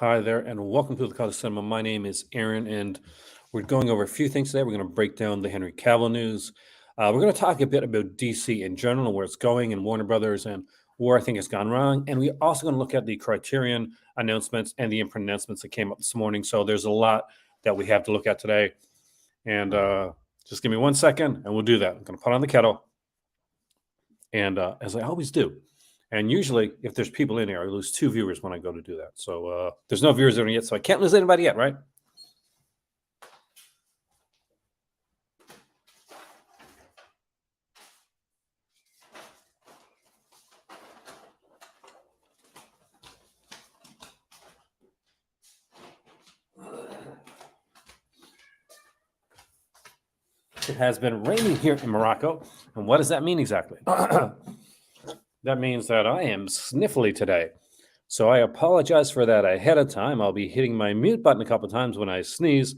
Hi there, and welcome to the Color Cinema. My name is Aaron, and we're going over a few things today. We're going to break down the Henry Cavill news. We're going to talk a bit about DC in general, where it's going, and Warner Brothers, and where I think it's gone wrong. And we're also going to look at the Criterion announcements and the imprint announcements that came up this morning. So there's a lot that we have to look at today. And just give me 1 second, and we'll do that. I'm going to put on the kettle, and as I always do. And usually, if there's people in here, I lose 2 viewers when I go to do that. So there's no viewers in yet, so I can't lose anybody yet, right? It has been raining here in Morocco. And what does that mean exactly? That means that I am sniffly today. So I apologize for that ahead of time. I'll be hitting my mute button a couple of times when I sneeze.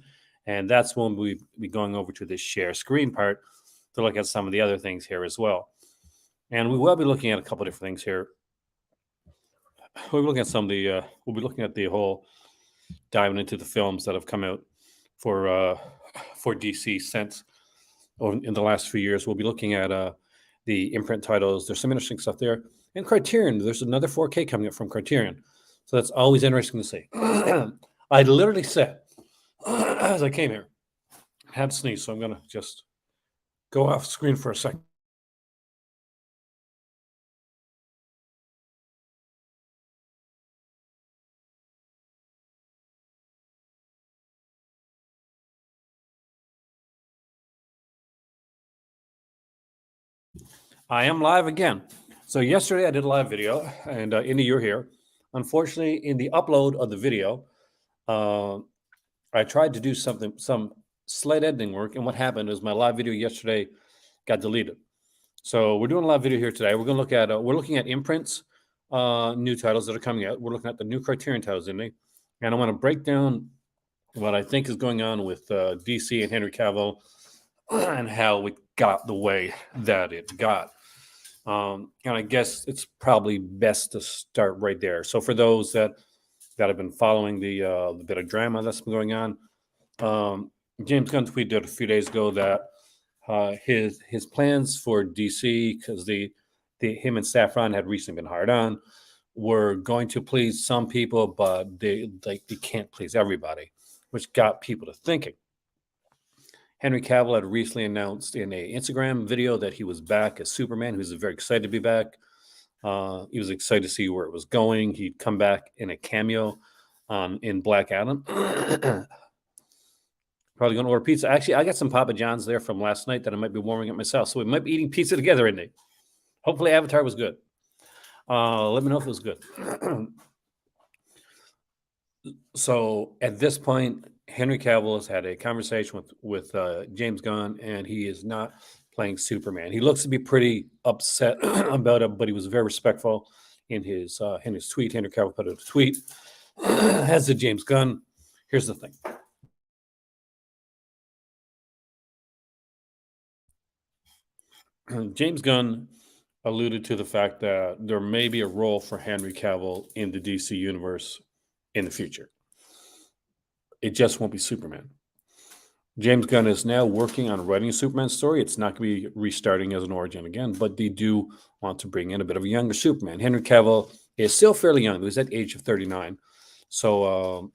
And that's when we'll be going over to this share screen part to look at some of the other things here as well. And we will be looking at a couple of different things here. We'll be looking at some of the, we'll be looking at the whole diving into the films that have come out for DC since in the last few years. We'll be looking at the imprint titles. There's some interesting stuff there. And Criterion, there's another 4K coming up from Criterion. So that's always interesting to see. I literally said, as I came here, I had to sneeze, so I'm going to just go off screen for a second. I am live again. So yesterday I did a live video, and Indy, you're here. Unfortunately, in the upload of the video, I tried to do some slight editing work, and what happened is my live video yesterday got deleted. So we're doing a live video here today. We're going to look at we're looking at imprints, new titles that are coming out. We're looking at the new Criterion titles, Indy, and I want to break down what I think is going on with DC and Henry Cavill, and how it got the way that it got. And I guess it's probably best to start right there. So for those that have been following the bit of drama that's been going on, James Gunn tweeted a few days ago that his plans for DC, because him and Saffron had recently been hired on, were going to please some people, but they can't please everybody, which got people to thinking. Henry Cavill had recently announced in an Instagram video that he was back as Superman. He was very excited to be back. He was excited to see where it was going. He'd come back in a cameo in Black Adam. Probably going to order pizza. Actually, I got some Papa John's there from last night that I might be warming up myself. So we might be eating pizza together, Indy. Hopefully Avatar was good. Let me know if it was good. So at this point, Henry Cavill has had a conversation with James Gunn, and he is not playing Superman. He looks to be pretty upset about it, but he was very respectful in his tweet. Henry Cavill put out a tweet, as did James Gunn. Here's the thing. James Gunn alluded to the fact that there may be a role for Henry Cavill in the DC universe in the future. It just won't be Superman. James Gunn is now working on writing a Superman story. It's not going to be restarting as an origin again, but they do want to bring in a bit of a younger Superman. Henry Cavill is still fairly young. He's at the age of 39. So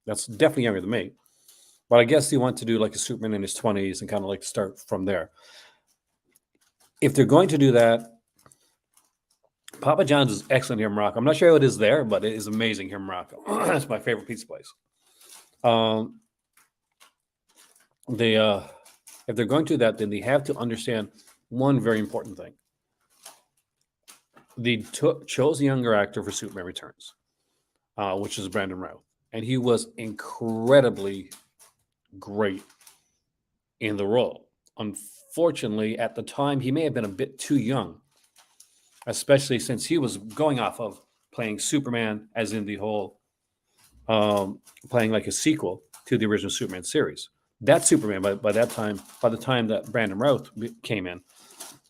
that's definitely younger than me. But I guess they want to do like a Superman in his 20s and kind of like start from there. If they're going to do that, Papa John's is excellent here in Morocco. I'm not sure how it is there, but it is amazing here in Morocco. That's my favorite pizza place. If they're going to do that, then they have to understand one very important thing. They chose a younger actor for Superman Returns, which is Brandon Routh. And he was incredibly great in the role. Unfortunately, at the time, he may have been a bit too young, especially since he was going off of playing Superman, as in the whole playing like a sequel to the original Superman series. That Superman, by the time that Brandon Routh came in,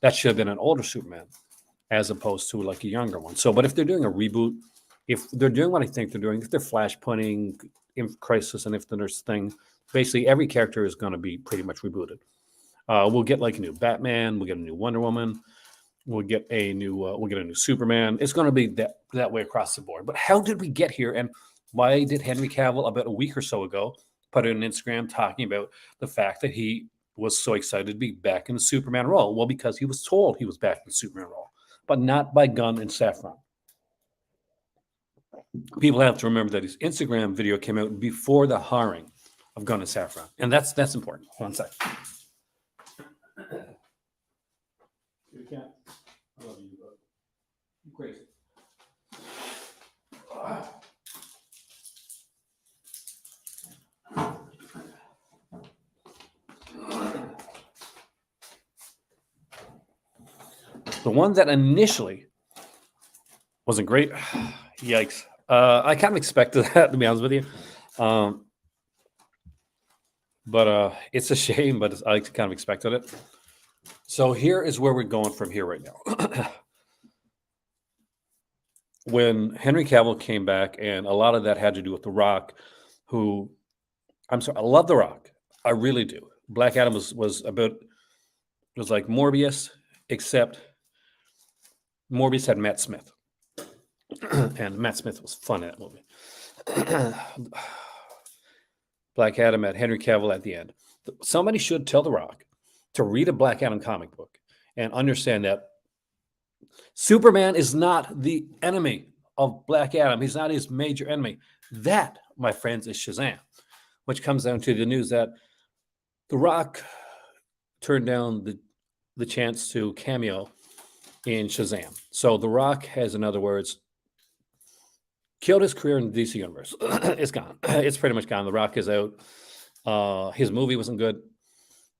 that should have been an older Superman as opposed to like a younger one. So, but if they're doing a reboot, if they're doing what I think they're doing, if they're flashpointing, Infinite Crisis and Infinite Earths thing, basically every character is going to be pretty much rebooted. We'll get like a new Batman, we'll get a new Wonder Woman, we'll get a new Superman. It's going to be that way across the board. But how did we get here? And why did Henry Cavill about a week or so ago put it on Instagram talking about the fact that he was so excited to be back in the Superman role? Well, because he was told he was back in the Superman role, but not by Gunn and Safran. People have to remember that his Instagram video came out before the hiring of Gunn and Safran, and that's important. One sec. You can't. I love you, but you're crazy. The one that initially wasn't great. Yikes. I kind of expected that, to be honest with you. But it's a shame, but I kind of expected it. So here is where we're going from here right now. When Henry Cavill came back, and a lot of that had to do with The Rock, who, I'm sorry, I love The Rock. I really do. Black Adam was like Morbius, except Morbius had Matt Smith. And Matt Smith was fun in that movie. Black Adam had Henry Cavill at the end. Somebody should tell The Rock to read a Black Adam comic book and understand that Superman is not the enemy of Black Adam. He's not his major enemy. That, my friends, is Shazam, which comes down to the news that The Rock turned down the chance to cameo in Shazam. So The Rock has, in other words, killed his career in the DC universe. It's gone. It's pretty much gone. The Rock is out. His movie wasn't good.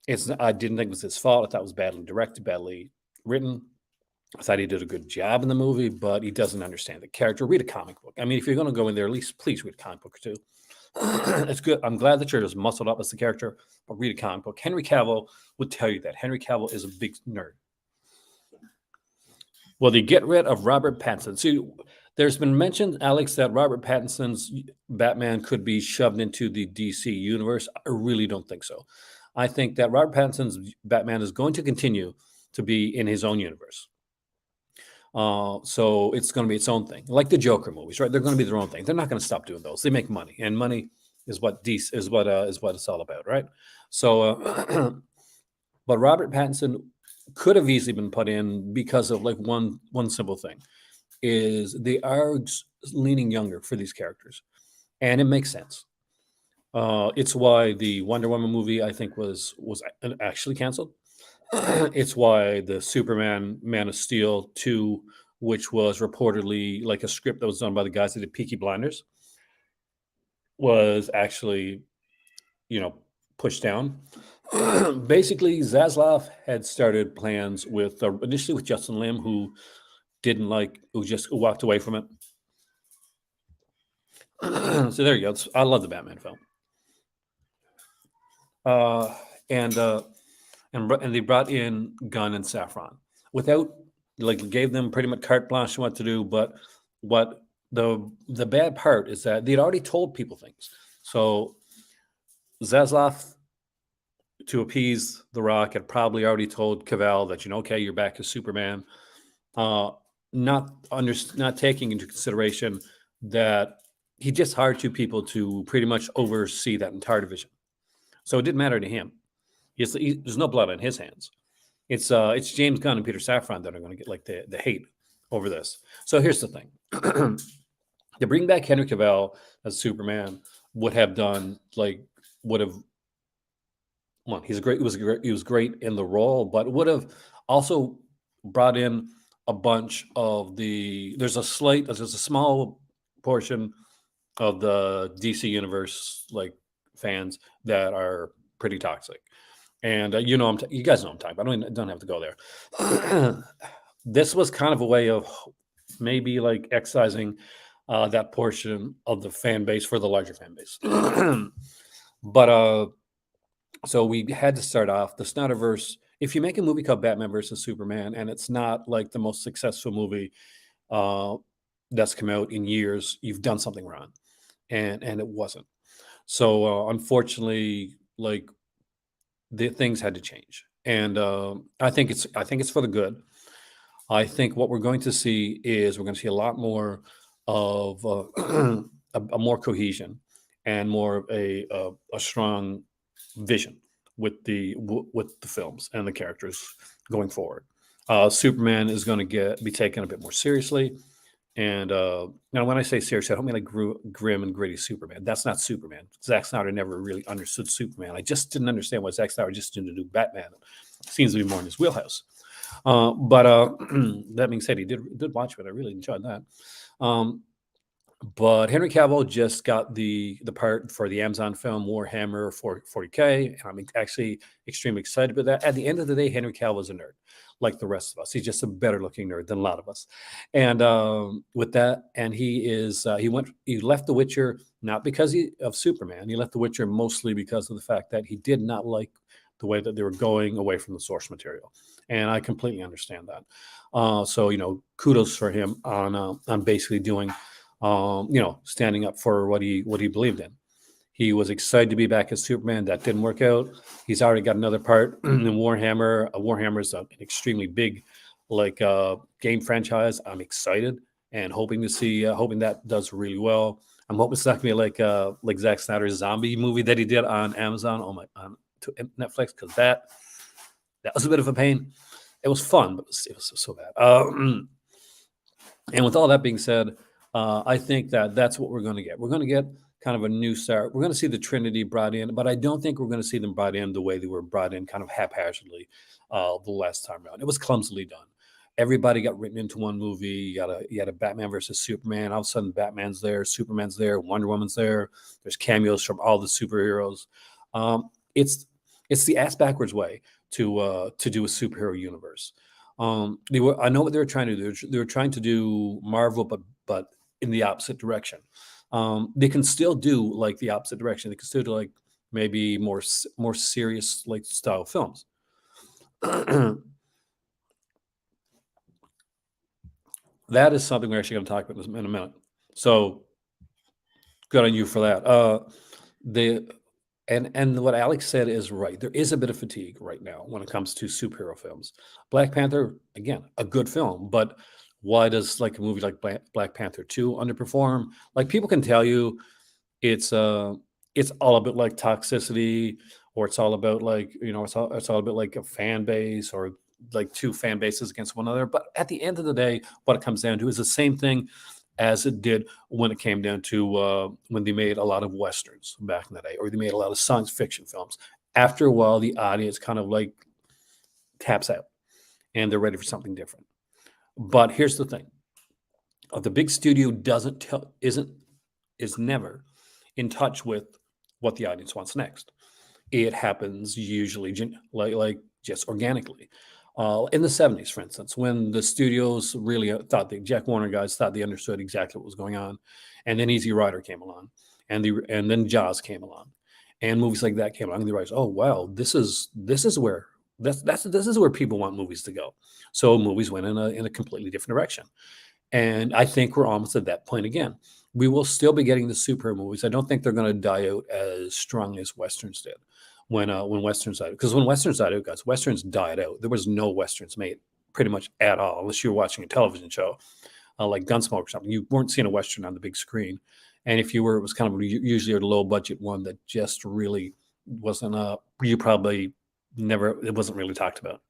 I didn't think it was his fault. I thought it was badly directed, badly written. I thought he did a good job in the movie, but he doesn't understand the character. Read a comic book. I mean, if you're going to go in there, at least please read a comic book or two. It's good. I'm glad that you're just muscled up as the character, but read a comic book. Henry Cavill would tell you that. Henry Cavill is a big nerd. Well, they get rid of Robert Pattinson. See, there's been mentioned, Alex, that Robert Pattinson's Batman could be shoved into the DC universe. I really don't think so. I think that Robert Pattinson's Batman is going to continue to be in his own universe. So it's going to be its own thing, like the Joker movies, right? They're going to be their own thing. They're not going to stop doing those. They make money, and money is what it's all about, right? So, but Robert Pattinson could have easily been put in because of like one simple thing is they are leaning younger for these characters, and it makes sense. It's why the Wonder Woman movie I think was actually canceled. It's why the Superman Man of Steel 2, which was reportedly like a script that was done by the guys that did Peaky Blinders, was actually, pushed down. Basically, Zaslav had started plans with initially with Justin Lim, who just walked away from it. So there you go. I love the Batman film. And they brought in Gunn and Safran without gave them pretty much carte blanche on what to do. But what the bad part is that they'd already told people things. So Zaslav, to appease The Rock, had probably already told Cavill that okay, you're back as Superman. Not taking into consideration that he just hired two people to pretty much oversee that entire division. So it didn't matter to him. There's no blood on his hands. It's James Gunn and Peter Safran that are going to get the hate over this. So here's the thing: to bring back Henry Cavill as Superman would have he's great. He was great in the role, but would have also brought in a bunch of there's a small portion of the DC universe fans that are pretty toxic. And you guys know I'm talking about. I don't have to go there. This was kind of a way of maybe excising that portion of the fan base for the larger fan base. But so we had to start off the Snyderverse. If you make a movie called Batman versus Superman and it's not the most successful movie, that's come out in years, you've done something wrong, and it wasn't. So unfortunately, like the things had to change, and I think it's for the good. I think what we're going to see is we're going to see a lot more of a more cohesion and more of a strong vision with the films and the characters going forward. Superman is going to be taken a bit more seriously. And now, when I say serious, I don't mean like grim and gritty Superman. That's not Superman. Zack Snyder never really understood Superman. I just didn't understand why Zack Snyder just didn't do Batman. Seems to be more in his wheelhouse. But that being said, he did watch it. I really enjoyed that. Um, but Henry Cavill just got the part for the Amazon film Warhammer 40K, and I'm actually extremely excited about that. At the end of the day, Henry Cavill is a nerd, like the rest of us. He's just a better looking nerd than a lot of us. And with that, and he left The Witcher not because of Superman. He left The Witcher mostly because of the fact that he did not like the way that they were going away from the source material, and I completely understand that. So kudos for him on basically doing standing up for what he believed in. He was excited to be back as Superman. That didn't work out. He's already got another part in Warhammer. Warhammer is an extremely big, game franchise. I'm excited and hoping that does really well. I'm hoping it's not gonna be like Zack Snyder's zombie movie that he did on Amazon. On Netflix, because that was a bit of a pain. It was fun, but it was so bad. And with all that being said, I think that's what we're going to get. We're going to get kind of a new start. We're going to see the Trinity brought in, but I don't think we're going to see them brought in the way they were brought in, kind of haphazardly, the last time around. It was clumsily done. Everybody got written into one movie. You had a Batman versus Superman. All of a sudden, Batman's there, Superman's there, Wonder Woman's there. There's cameos from all the superheroes. It's the ass backwards way to do a superhero universe. I know what they were trying to do. They were trying to do Marvel, but in the opposite direction. They can still do like the opposite direction. They can still do like maybe more serious like style films. That is something we're actually going to talk about in a minute. So good on you for that. The and what Alex said is right. There is a bit of fatigue right now when it comes to superhero films. Black Panther, again, a good film, but why does like a movie like Black Panther 2 underperform? Like people can tell you it's all about like toxicity, or it's all about like, it's all about like a fan base, or like two fan bases against one another. But at the end of the day, what it comes down to is the same thing as it did when it came down to when they made a lot of westerns back in the day, or they made a lot of science fiction films. After a while, the audience kind of like taps out, and they're ready for something different. But here's the thing: the big studio is never in touch with what the audience wants next. It happens usually like just organically. In the 70s, for instance, when the studios really thought the Jack Warner guys thought they understood exactly what was going on, and then Easy Rider came along, and then Jaws came along, and movies like that came along, and they realized, oh wow, this is where people want movies to go. So movies went in a completely different direction. And I think we're almost at that point again. We will still be getting the superhero movies. I don't think they're going to die out as strong as westerns did when westerns died. Because when westerns died out, guys, westerns died out. There was no westerns made pretty much at all, unless you were watching a television show like Gunsmoke or something. You weren't seeing a western on the big screen, and if you were, it was kind of usually a low budget one that just really wasn't. You probably never. It wasn't really talked about.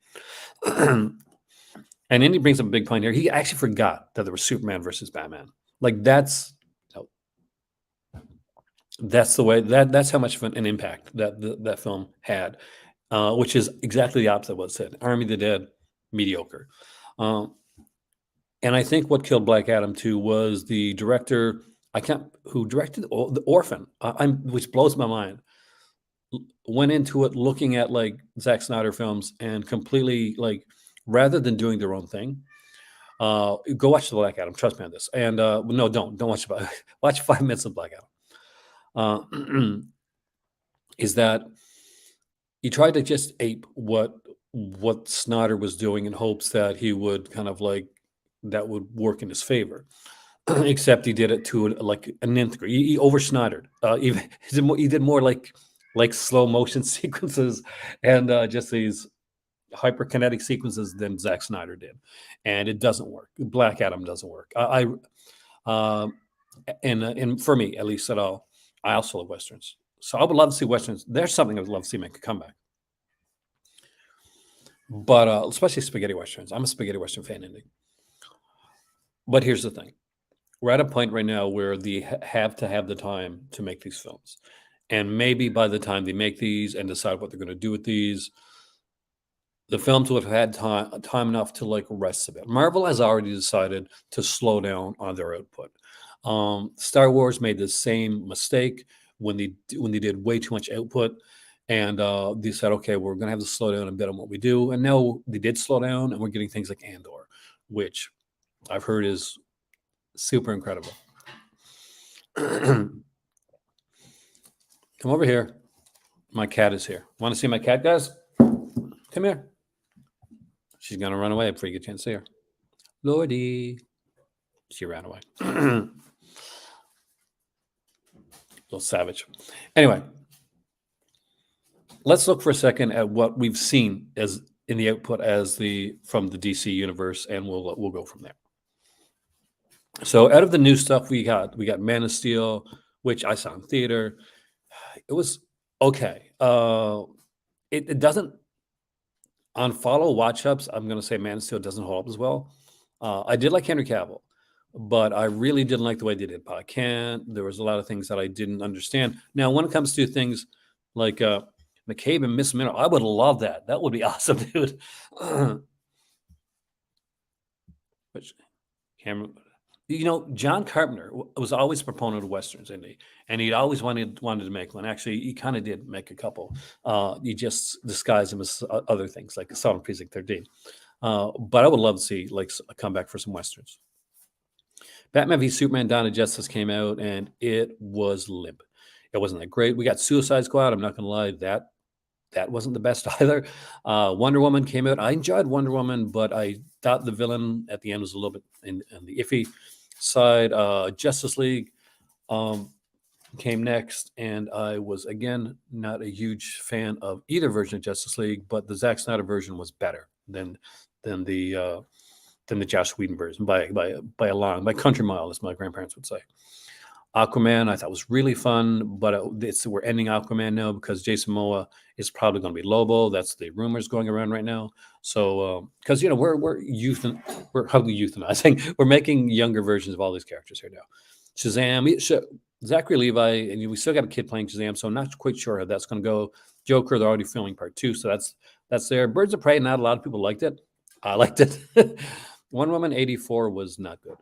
And then he brings up a big point here. He actually forgot that there was Superman versus Batman. Like that's the way that's how much of an impact that film had, which is exactly the opposite of what it said. Army of the Dead, mediocre. And I think what killed Black Adam too was the director. Who directed the Orphan, which blows my mind. Went into it looking at like Zack Snyder films and completely like, rather than doing their own thing. Go watch the Black Adam. Trust me on this. And no, don't watch watch 5 minutes of Black Adam. Is that he tried to just ape what Snyder was doing in hopes that he would kind of like that would work in his favor. except he did it to like an nth degree. He over Snydered. Even he did more like slow motion sequences and just these hyperkinetic sequences than Zack Snyder did, and it doesn't work. Black Adam doesn't work. Um, and for me at least at all, I also love westerns. So I would love to see westerns. There's something I would love to see make a comeback, but especially spaghetti westerns. I'm a spaghetti western fan, Indy. But here's the thing: we're at a point right now where they have to have the time to make these films, and maybe by the time they make these and decide what they're going to do with these, the films would have had time enough to like rest a bit. Marvel has already decided to slow down on their output. Star Wars made the same mistake when they did way too much output, and they said, okay, we're going to have to slow down a bit on what we do. And now they did slow down, and we're getting things like Andor, which I've heard is super incredible. Come over here. My cat is here. Want to see my cat, guys? Come here. She's going to run away before you get a chance to see her. Lordy. She ran away. Little savage. Anyway, let's look for a second at what we've seen as in the output from the DC universe, and we'll go from there. So out of the new stuff we got Man of Steel, which I saw in theater. It was okay. It doesn't on follow watch ups. I'm going to say Man of Steel doesn't hold up as well. I did like Henry Cavill, but I really didn't like the way they did Pa Kent. There was a lot of things that I didn't understand. Now, when it comes to things like McCabe and Miss Minnow, I would love that. That would be awesome, dude. Which Cameron, John Carpenter was always a proponent of westerns, and he'd always wanted to make one. Actually, he kind of did make a couple. He just disguised them as other things, like Assault on Precinct 13. But I would love to see like a comeback for some westerns. Batman v Superman: Dawn of Justice came out, and it was limp. It wasn't that great. We got Suicide Squad. I'm not going to lie, that wasn't the best either. Wonder Woman came out. I enjoyed Wonder Woman, but I thought the villain at the end was a little bit on the iffy side. Justice League came next, and I was again not a huge fan of either version of Justice League, but the Zack Snyder version was better than the Joss Whedon version by a long, by country mile, as my grandparents would say. Aquaman, I thought was really fun, but we're ending Aquaman now because Jason Momoa is probably going to be Lobo. That's the rumors going around right now. So, because we're hardly euthanizing. We're making younger versions of all these characters here now. Shazam, Zachary Levi, and we still got a kid playing Shazam, so I'm not quite sure how that's going to go. Joker, they're already filming part 2, so that's there. Birds of Prey, not a lot of people liked it. I liked it. Wonder Woman 84 was not good.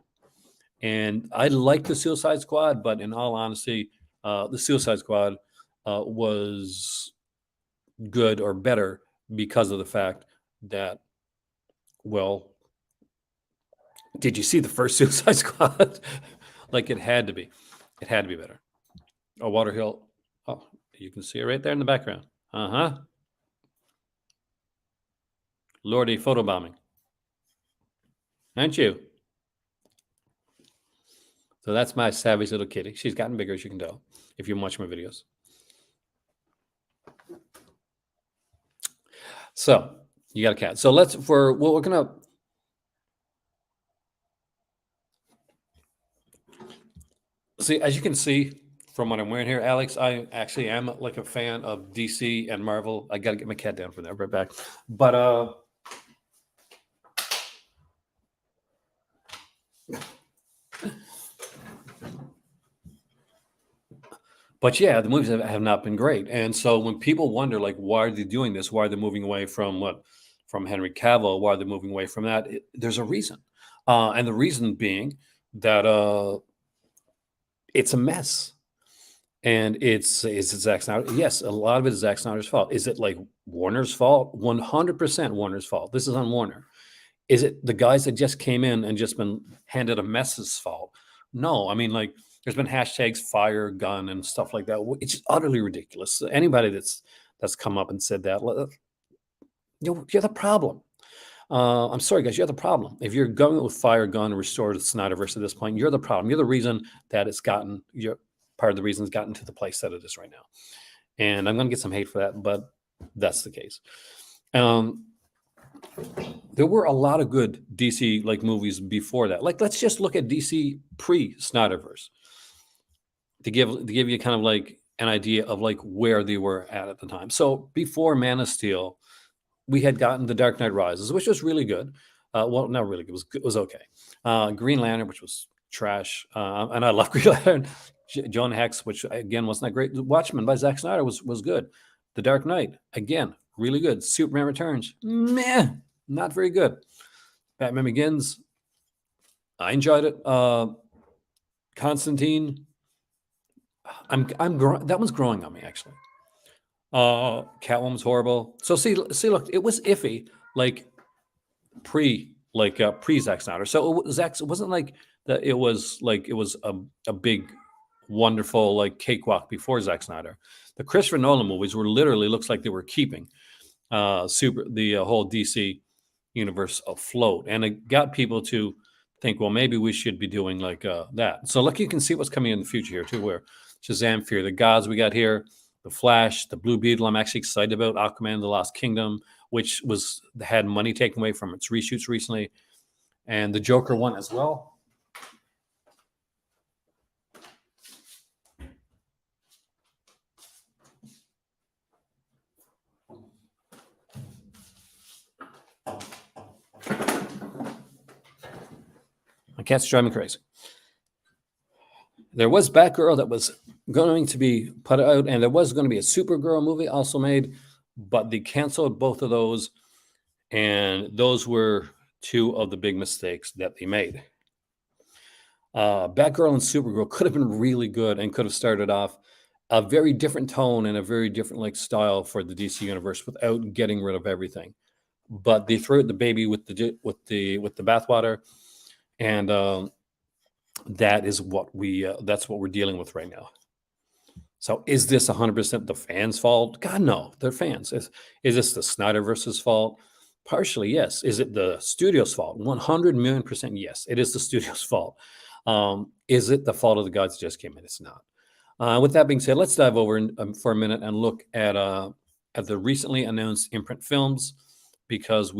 And I liked the Suicide Squad, but in all honesty, the Suicide Squad was good or better because of the fact that, well, did you see the first Suicide Squad? Like it had to be. It had to be better. Oh, Water Hill. Oh, you can see it right there in the background. Uh-huh. Lordy photobombing. Aren't you? So that's my savage little kitty. She's gotten bigger, as you can tell, if you watch my videos. So you got a cat. So we're going to, see, as you can see from what I'm wearing here, Alex, I actually am like a fan of DC and Marvel. I got to get my cat down from there, right back. But yeah, the movies have not been great. And so when people wonder, like, why are they doing this? Why are they moving away from Henry Cavill? Why are they moving away from that? There's a reason. And the reason being that it's a mess. And is it Zack Snyder? Yes, a lot of it is Zack Snyder's fault. Is it like Warner's fault? 100% Warner's fault. This is on Warner. Is it the guys that just came in and just been handed a mess's fault? No, I mean, like, there's been hashtags fire gun and stuff like that. It's just utterly ridiculous. Anybody that's come up and said that, you're the problem. I'm sorry, guys, you're the problem. If you're going with fire, gun, restore the Snyderverse at this point, you're the problem. You're the reason that it's gotten. You're part of the reason it's gotten to the place that it is right now. And I'm going to get some hate for that, but that's the case. There were a lot of good DC like movies before that. Like, let's just look at DC pre Snyderverse to give you kind of like an idea of like where they were at the time. So before Man of Steel, we had gotten The Dark Knight Rises, which was really good. Well, not really good. It was okay. Green Lantern, which was trash, and I love Green Lantern. John Hex, which again wasn't that great. Watchmen by Zack Snyder was good. The Dark Knight, again, really good. Superman Returns, meh, not very good. Batman Begins, I enjoyed it. Constantine, that one's growing on me actually. Catwoman was horrible. So see, look, it was iffy, like pre Zack Snyder. So it wasn't like that. It was a big, wonderful like cakewalk before Zack Snyder. The Christopher Nolan movies were literally looks like they were keeping the whole DC universe afloat, and it got people to think, well, maybe we should be doing like that. So look, you can see what's coming in the future here too, where Shazam, Fear the Gods, we got here. The Flash, the Blue Beetle, I'm actually excited about. Aquaman, The Lost Kingdom, which had money taken away from its reshoots recently, and the Joker one as well. My cat's driving me crazy. There was Batgirl that was going to be put out, and there was going to be a Supergirl movie also made, but they canceled both of those, and those were two of the big mistakes that they made. Batgirl and Supergirl could have been really good and could have started off a very different tone and a very different like style for the DC universe without getting rid of everything. But they threw out the baby with the bathwater, and that is what that's what we're dealing with right now. So is this 100% the fans' fault? God, no, they're fans. Is this the Snyderverse's fault? Partially, yes. Is it the studio's fault? 100 million percent, yes. It is the studio's fault. Is it the fault of the gods that just came in? It's not. With that being said, let's dive over for a minute and look at the recently announced imprint films, because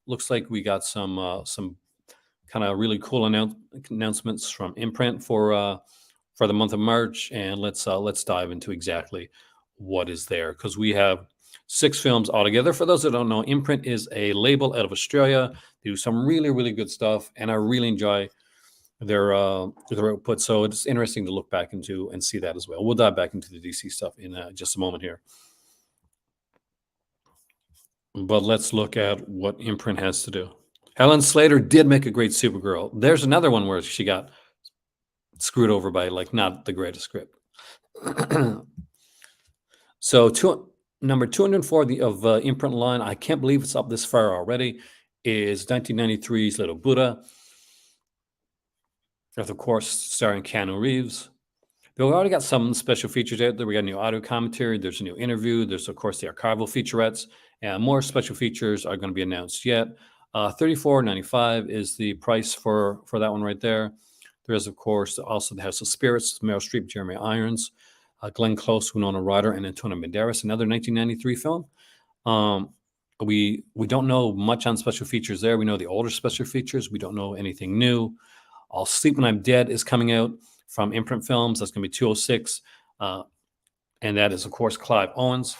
looks like we got some kind of really cool announcements from imprint for the month of March, and let's dive into exactly what is there, because we have 6 films altogether. For those that don't know, imprint is a label out of Australia. They do some really, really good stuff, and I really enjoy their output. So it's interesting to look back into and see that as well. We'll dive back into the DC stuff in just a moment here. But let's look at what imprint has to do. Helen Slater did make a great Supergirl. There's another one where she got screwed over by like not the greatest script. So number 204 of imprint line, I can't believe it's up this far already, is 1993's Little Buddha. Of course, starring Keanu Reeves. We already got some special features out there. We got a new audio commentary. There's a new interview. There's, of course, the archival featurettes. And more special features are going to be announced yet. $34.95 is the price for that one right there. There is, of course, also the House of Spirits, Meryl Streep, Jeremy Irons, Glenn Close, Winona Ryder, and Antonio Banderas, another 1993 film. We don't know much on special features there. We know the older special features. We don't know anything new. I'll Sleep When I'm Dead is coming out from Imprint Films. That's going to be 206. And that is, of course, Clive Owens.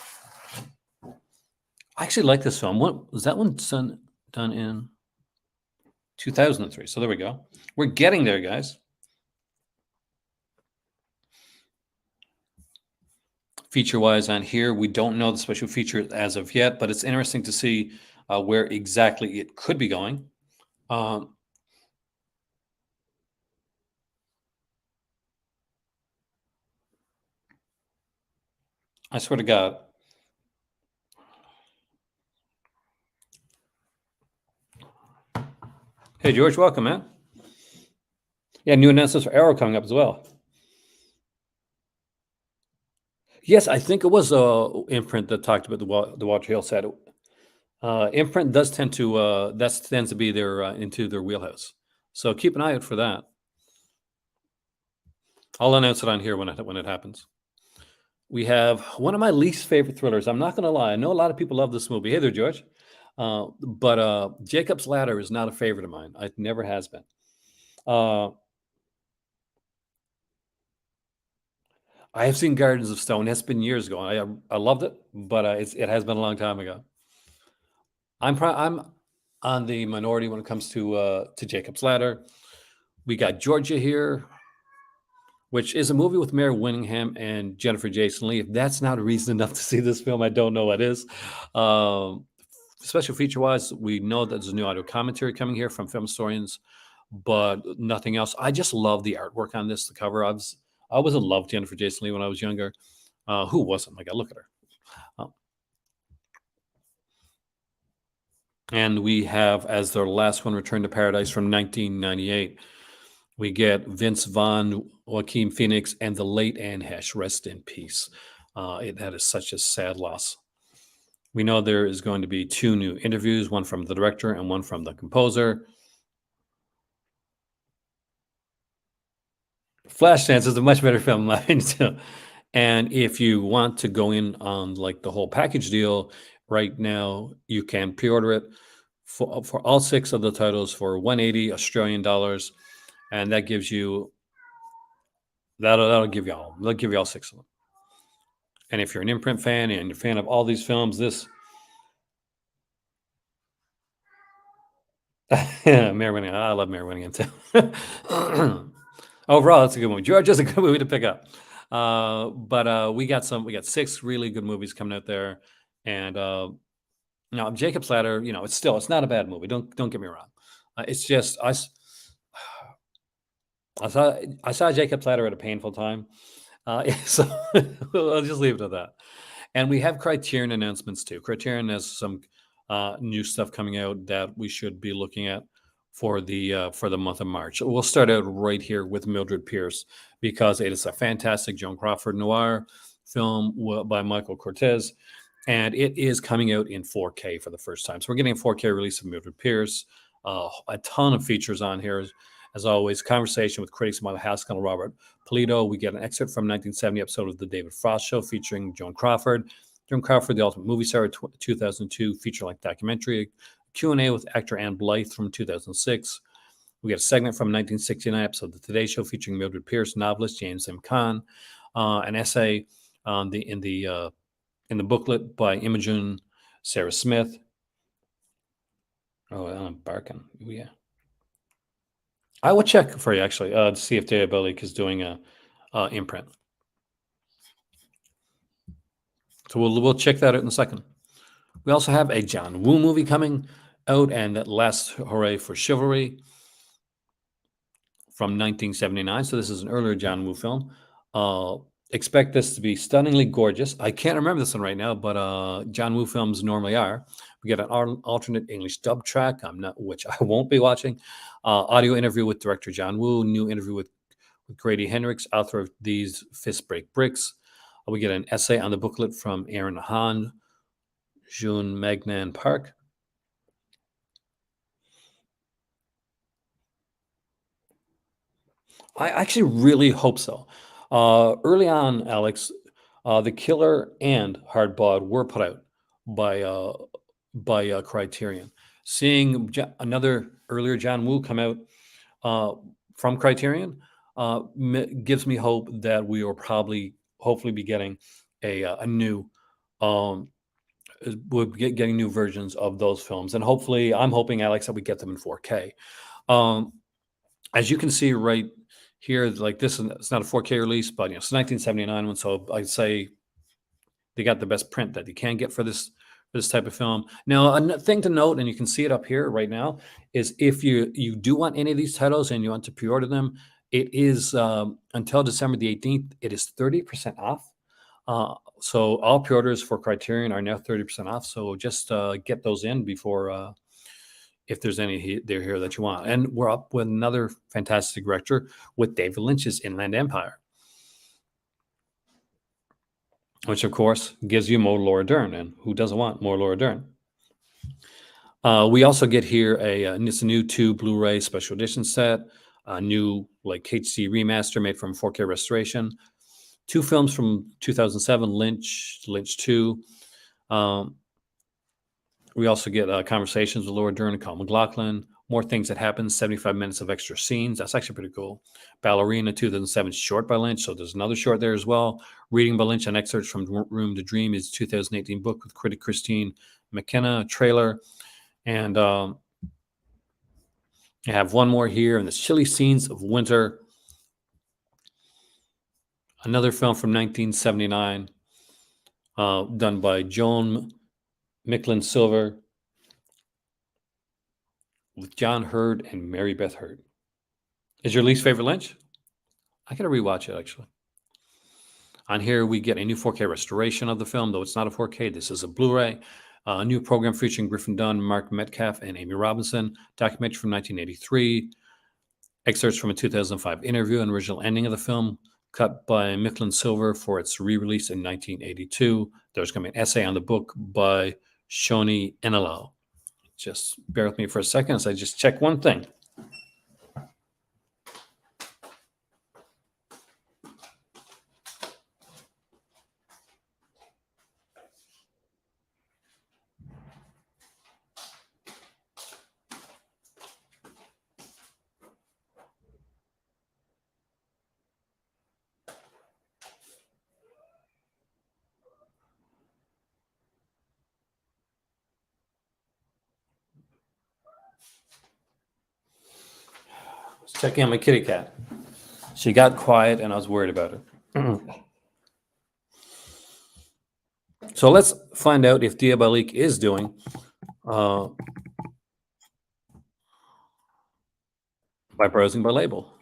I actually like this film. What was that one done in 2003? So there we go. We're getting there, guys. Feature-wise on here, we don't know the special feature as of yet, but it's interesting to see where exactly it could be going. I swear to God. Hey, George, welcome, man. Yeah, new announcements for Arrow coming up as well. Yes, I think it was Imprint that talked about the Walter Hill set. Imprint does tend to that tends to be their into their wheelhouse. So keep an eye out for that. I'll announce it on here when it happens. We have one of my least favorite thrillers. I'm not going to lie. I know a lot of people love this movie. Hey there, George. But Jacob's Ladder is not a favorite of mine. It never has been. Uh, I have seen Gardens of Stone. It's been years ago. I loved it, but it has been a long time ago. I'm on the minority when it comes to Jacob's Ladder. We got Georgia here, which is a movie with Mary Winningham and Jennifer Jason Leigh. If that's not a reason enough to see this film, I don't know what is. Special feature wise, we know that there's a new audio commentary coming here from film historians, but nothing else. I just love the artwork on this. The cover. I was in love with Jennifer Jason Leigh when I was younger. Who wasn't? Like, I look at her. And we have as their last one, Return to Paradise from 1998. We get Vince Vaughn, Joaquin Phoenix, and the late Anne Hesh. Rest in peace. That is such a sad loss. We know there is going to be 2 new interviews, one from the director and one from the composer. Flashdance is a much better film. And if you want to go in on like the whole package deal, right now you can pre-order it for all 6 of the titles for 180 Australian dollars, and that gives you that'll give you all. They'll give you all 6 of them. And if you're an Imprint fan and you're a fan of all these films, this Mare Winningham, I love Mare Winningham too. Overall, it's a good movie. George is a good movie to pick up. But we got 6 really good movies coming out there, and Jacob's Ladder, it's not a bad movie. Don't get me wrong. It's just I saw Jacob's Ladder at a painful time, so I'll just leave it at that. And we have Criterion announcements too. Criterion has some new stuff coming out that we should be looking at for the month of March. We'll start out right here with Mildred Pierce because it is a fantastic Joan Crawford noir film by Michael Cortez, and it is coming out in 4K for the first time. So we're getting a 4K release of Mildred Pierce. A ton of features on here. As always, conversation with critics Michael Haskell and Robert Polito. We get an excerpt from 1970 episode of The David Frost Show featuring Joan Crawford. Joan Crawford, The Ultimate Movie Star, 2002 feature-length documentary. Q&A with actor Anne Blythe from 2006. We get a segment from 1969 episode of The Today Show featuring Mildred Pierce, novelist James M. Caan. An essay in the booklet by Imogen Sarah Smith. Oh, Alan Barkin. Yeah. I will check for you actually to see if Diabolik is doing a imprint. So we'll check that out in a second. We also have a John Woo movie coming out, and that Last Hooray for Chivalry from 1979. So this is an earlier John Woo film. Expect this to be stunningly gorgeous. I can't remember this one right now, but John Woo films normally are. We get an alternate English dub track, which I won't be watching. Audio interview with director John Woo. New interview with Grady Hendrix, author of These Fists Break Bricks. We get an essay on the booklet from Aaron Hahn, June Magnan Park. I actually really hope so. Early on, Alex, The Killer and Hardbod were put out by Criterion. Seeing another earlier John Woo come out from Criterion gives me hope that we will hopefully be getting a new we'll be getting new versions of those films, and hopefully, I'm hoping, Alex, that we get them in 4K. As you can see right here, like this, it's not a 4K release, but it's 1979 one, so I'd say they got the best print that you can get for this type of film. Now, a thing to note, and you can see it up here right now, is if you do want any of these titles and you want to pre-order them, it is until December the 18th. It is 30% off. So all pre-orders for Criterion are now 30% off. So just get those in before if there's any there here that you want. And we're up with another fantastic director with David Lynch's Inland Empire, which of course gives you more Laura Dern. And who doesn't want more Laura Dern? We also get here it's a new 2 Blu-ray special edition set, a new like HD remaster made from 4K restoration, 2 films from 2007, Lynch 2. Um, we also get conversations with Laura Dern and Kyle MacLachlan, more things that happen, 75 minutes of extra scenes. That's actually pretty cool. Ballerina 2007 short by Lynch, so there's another short there as well. Reading by Lynch and excerpts from Room to Dream is 2018 book with critic Christine McKenna, trailer. And I have one more here, and the Chilly Scenes of Winter, another film from 1979, done by Joan Micklin Silver with John Hurd and Mary Beth Hurd. Is your least favorite Lynch? I gotta rewatch it actually. On here, we get a new 4K restoration of the film, though it's not a 4K. This is a Blu-ray. A new program featuring Griffin Dunn, Mark Metcalf, and Amy Robinson. Documentary from 1983. Excerpts from a 2005 interview and original ending of the film, cut by Micklin Silver for its re-release in 1982. There's going to be an essay on the book by Shoni Enelo. Just bear with me for a second as I just check one thing. Checking on my kitty cat. She got quiet and I was worried about her. So let's find out if Diabolique is doing by browsing by label.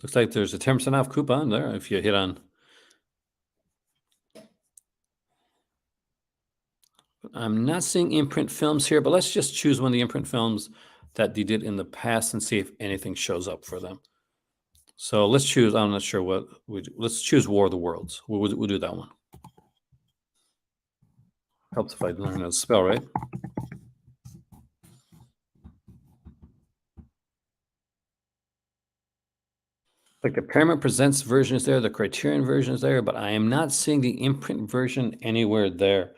Looks like there's a 10% off coupon there if you hit on. I'm not seeing imprint films here, but let's just choose one of the imprint films that they did in the past and see if anything shows up for them. So let's choose, I'm not sure what we do. Let's choose War of the Worlds. We'll do that one. Helps if I learn how to spell right. Like the Paramount Presents version is there, the Criterion version is there, but I am not seeing the imprint version anywhere there.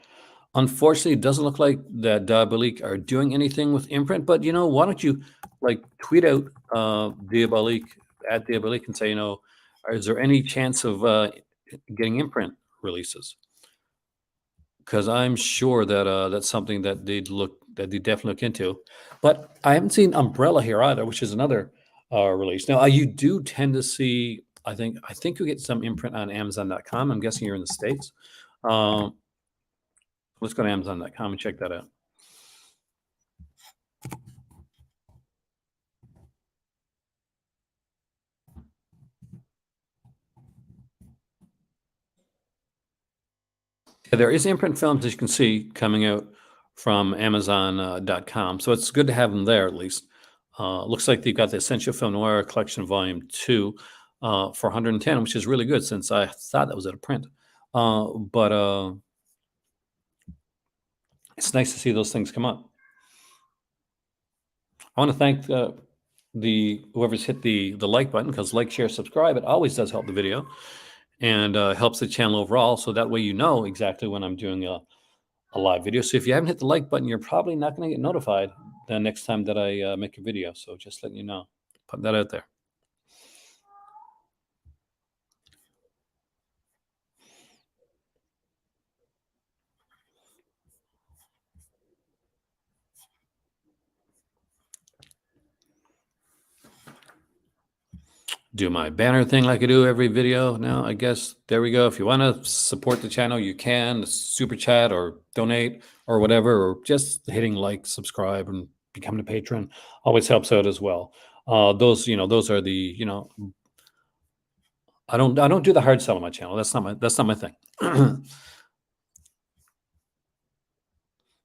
Unfortunately, it doesn't look like that Diabolique are doing anything with imprint, but why don't you like tweet out Diabolique at Diabolique and say, is there any chance of getting imprint releases? Because I'm sure that that's something that they definitely look into. But I haven't seen Umbrella here either, which is another release. Now you do tend to see. I think you get some imprint on Amazon.com. I'm guessing you're in the States. Let's go to Amazon.com and check that out. Yeah, there is imprint films, as you can see, coming out from Amazon.com. So it's good to have them there at least. Looks like they've got the Essential Film Noir Collection Volume 2 for 110, which is really good since I thought that was out of print. But it's nice to see those things come up. I want to thank whoever's hit the like button, because like, share, subscribe, it always does help the video and helps the channel overall. So that way you know exactly when I'm doing a live video. So if you haven't hit the like button, you're probably not going to get notified the next time that I make a video. So just letting you know, put that out there. Do my banner thing like I do every video. Now, I guess there we go. If you want to support the channel, you can super chat or donate or whatever, or just hitting like, subscribe, and becoming a patron always helps out as well. Those are the, I don't do the hard sell on my channel. That's not my thing.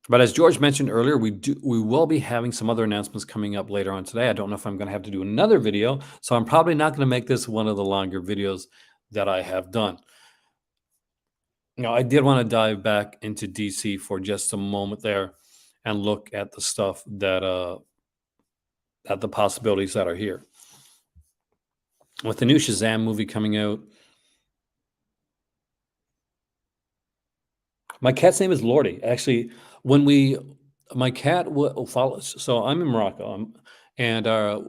But as George mentioned earlier, we will be having some other announcements coming up later on today. I don't know if I'm going to have to do another video, so I'm probably not going to make this one of the longer videos that I have done. I did want to dive back into DC for just a moment there. and look at the stuff that at the possibilities that are here. With the new Shazam movie coming out, my cat's name is Lordy. Actually, when we my cat follows. So I'm in Morocco, and our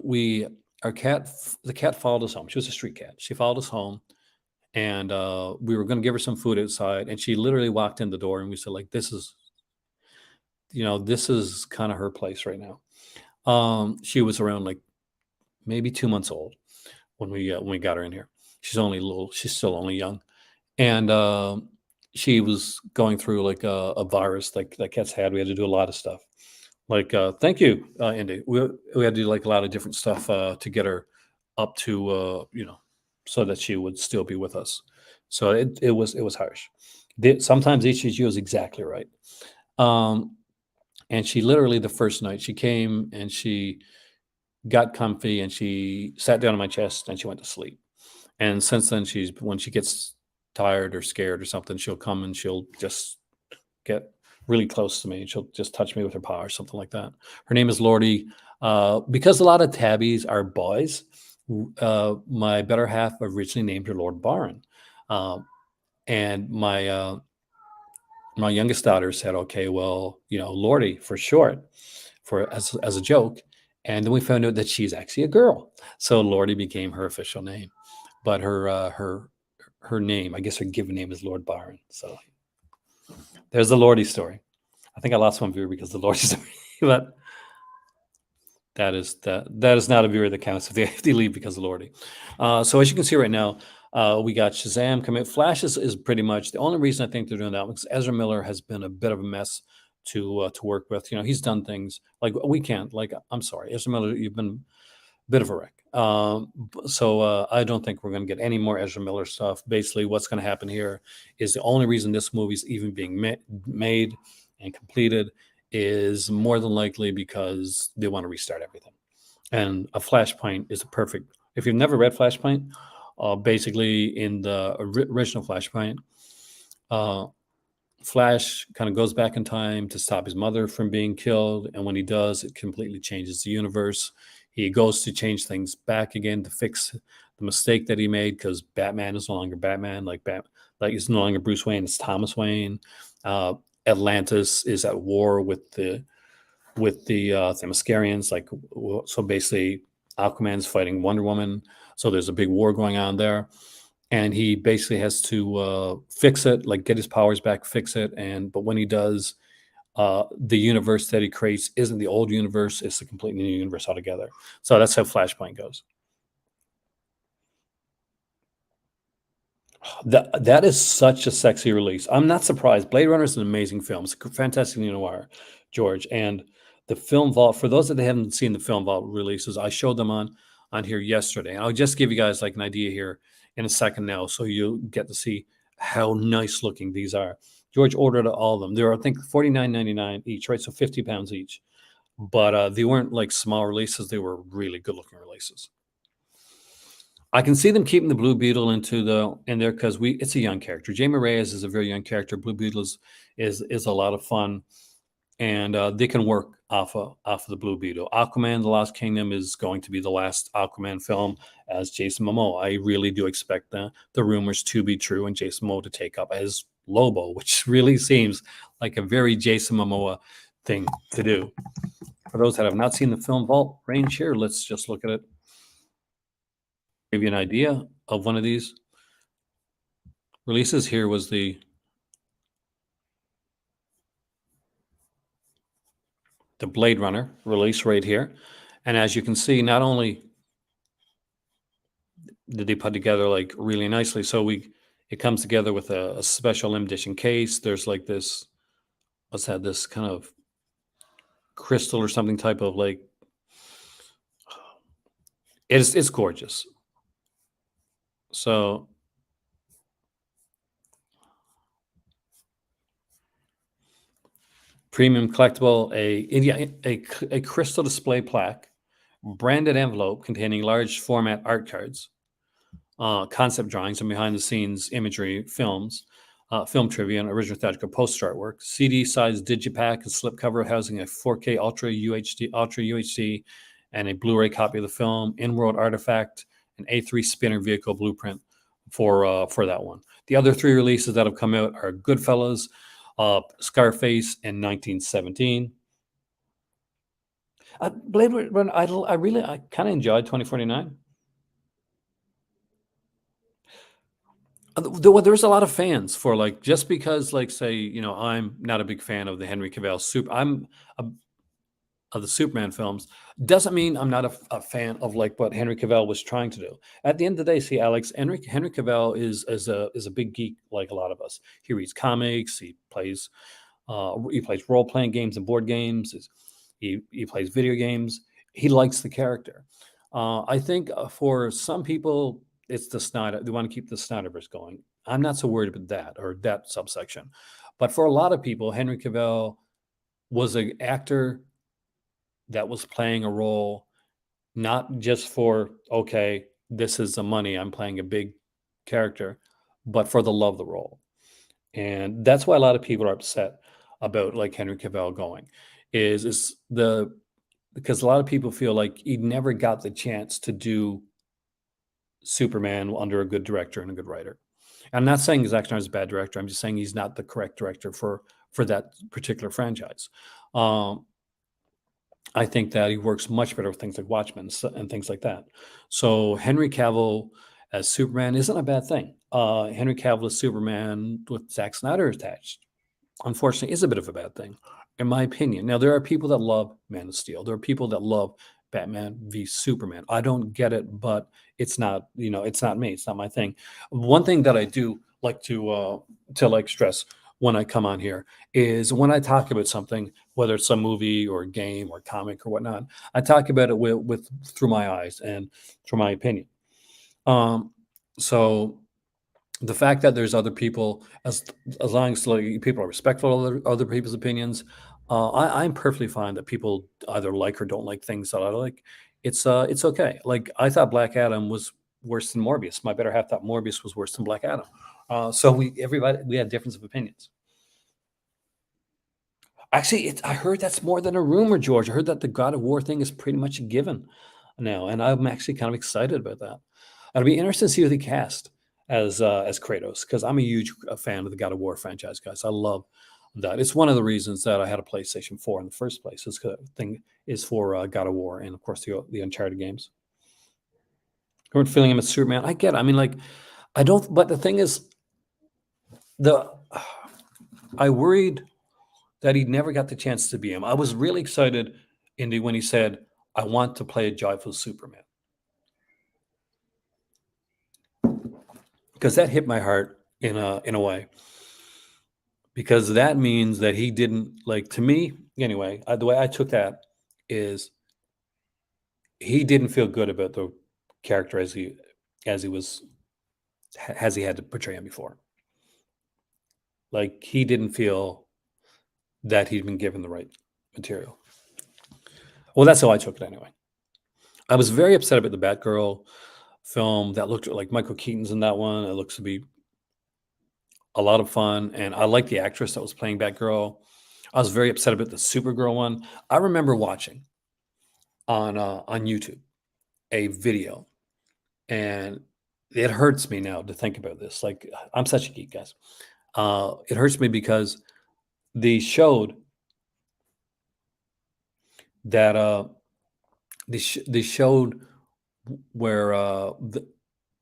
cat the cat followed us home. She was a street cat. She followed us home, and we were going to give her some food outside, and she literally walked in the door, and we said, like, this is kind of her place right now. She was around like maybe 2 months old when we got her in here. She's only little. She's still only young, and she was going through like a virus like that cats had. We had to do a lot of stuff. Like, thank you, Indy. We had to do like a lot of different stuff to get her up to so that she would still be with us. So it was harsh. Sometimes HHU is exactly right. Um, and she literally the first night she came and she got comfy and she sat down on my chest and she went to sleep. And since then, when she gets tired or scared or something, she'll come and she'll just get really close to me. She'll just touch me with her paw or something like that. Her name is Lordy. Because a lot of tabbies are boys, my better half originally named her Lord Byron. And my youngest daughter said, okay, well, Lordy for short, as a joke. And then we found out that she's actually a girl. So Lordy became her official name. But her name, I guess her given name is Lord Byron. So there's the Lordy story. I think I lost one viewer because of the Lordy story, but that is not a viewer that counts if they leave because of Lordy. So as you can see right now, we got Shazam coming. Flash is pretty much the only reason I think they're doing that because Ezra Miller has been a bit of a mess to work with. He's done things like we can't. Like, I'm sorry, Ezra Miller, you've been bit of a wreck. So I don't think we're going to get any more Ezra Miller stuff. Basically, what's going to happen here is the only reason this movie's even being made and completed is more than likely because they want to restart everything. And a Flashpoint is a perfect. If you've never read Flashpoint, basically in the original Flashpoint, Flash kind of goes back in time to stop his mother from being killed. And when he does, it completely changes the universe. He goes to change things back again to fix the mistake that he made because Batman is no longer Batman. Like it's no longer Bruce Wayne, it's Thomas Wayne. Atlantis is at war with the Themyscirians. So basically, Aquaman's fighting Wonder Woman. So there's a big war going on there. And he basically has to fix it, like get his powers back, fix it. But when he does, the universe that he creates isn't the old universe; it's a completely new universe altogether. So that's how Flashpoint goes. That is such a sexy release. I'm not surprised. Blade Runner is an amazing film. It's a fantastic noir, George. And the Film Vault, for those that haven't seen the Film Vault releases, I showed them on here yesterday. And I'll just give you guys like an idea here in a second now, so you'll get to see how nice looking these are. George ordered all of them. They're, I think, $49.99 each, right? So 50 pounds each. But they weren't like small releases. They were really good looking releases. I can see them keeping the Blue Beetle in there because it's a young character. Jamie Reyes is a very young character. Blue Beetle is a lot of fun, and they can work off of the Blue Beetle. Aquaman: The Lost Kingdom is going to be the last Aquaman film as Jason Momoa. I really do expect the rumors to be true and Jason Momoa to take up as Lobo, which really seems like a very Jason Momoa thing to do. For those that have not seen the Film Vault range here, let's just look at it. Give you an idea of one of these releases. Here was the Blade Runner release right here. And as you can see, not only did they put together like really nicely, so it comes together with a special limited edition case. There's like this, what's that, this kind of crystal or something type of like, it's gorgeous. So premium collectible, a crystal display plaque, branded envelope containing large format art cards, concept drawings, and behind the scenes imagery films. film trivia and original theatrical poster artwork. CD size digipack and slipcover housing a 4K Ultra UHD, and a Blu-ray copy of the film. In-world artifact, an A3 spinner vehicle blueprint for that one. The other three releases that have come out are Goodfellas, Scarface, and 1917. Blade Runner, I kind of enjoyed 2049. There's a lot of fans for, like, just because, like, say, I'm not a big fan of the Henry Cavill a, of the Superman films, doesn't mean I'm not a fan of, like, what Henry Cavill was trying to do. At the end of the day, see, Alex, Henry Cavill is a big geek like a lot of us. He reads comics, he plays role playing games and board games. He plays video games. He likes the character. I think for some people, it's the Snyder. They want to keep the Snyderverse going. I'm not so worried about that or that subsection. But for a lot of people, Henry Cavill was an actor that was playing a role, not just for, okay, this is the money, I'm playing a big character, but for the love of the role. And that's why a lot of people are upset about, like, Henry Cavill going, is the because a lot of people feel like he never got the chance to do Superman under a good director and a good writer. I'm not saying Zack Snyder's a bad director. I'm just saying he's not the correct director for that particular franchise. Um, I think that he works much better with things like Watchmen and things like that. So Henry Cavill as Superman isn't a bad thing. Henry Cavill as Superman with Zack Snyder attached, unfortunately, is a bit of a bad thing, in my opinion. Now, there are people that love Man of Steel. There are people that love Batman v Superman. I don't get it, but it's not, it's not me. It's not my thing. One thing that I do like to like stress when I come on here is when I talk about something, whether it's a movie or a game or comic or whatnot, I talk about it with through my eyes and through my opinion. Um, so the fact that there's other people, as long as, like, people are respectful of other people's opinions, I'm perfectly fine that people either like or don't like things that I like. It's okay. Like, I thought Black Adam was worse than Morbius. My better half thought Morbius was worse than Black Adam. So we had difference of opinions. Actually, I heard that's more than a rumor, George. I heard that the God of War thing is pretty much a given now, and I'm actually kind of excited about that. It'll be interesting to see who they cast as Kratos, because I'm a huge fan of the God of War franchise, guys. I love that. It's one of the reasons that I had a PlayStation 4 in the first place. This thing is for God of War and, of course, the Uncharted games. I weren't feeling him as Superman. I get it. I mean, like, I don't. But the thing is, the I worried that he never got the chance to be him. I was really excited when he said, "I want to play a joyful Superman," because that hit my heart in a way. Because that means that he didn't, like, to me anyway. The way I took that is he didn't feel good about the character as he was as he had to portray him before. Like, he didn't feel that he'd been given the right material. Well, that's how I took it anyway. I was very upset about the Batgirl film. That looked like Michael Keaton's in that one. It looks to be a lot of fun, and I like the actress that was playing Batgirl. I was very upset about the Supergirl one. I remember watching on YouTube a video, and it hurts me now to think about this. Like, I'm such a geek, guys. It hurts me because they showed that they showed where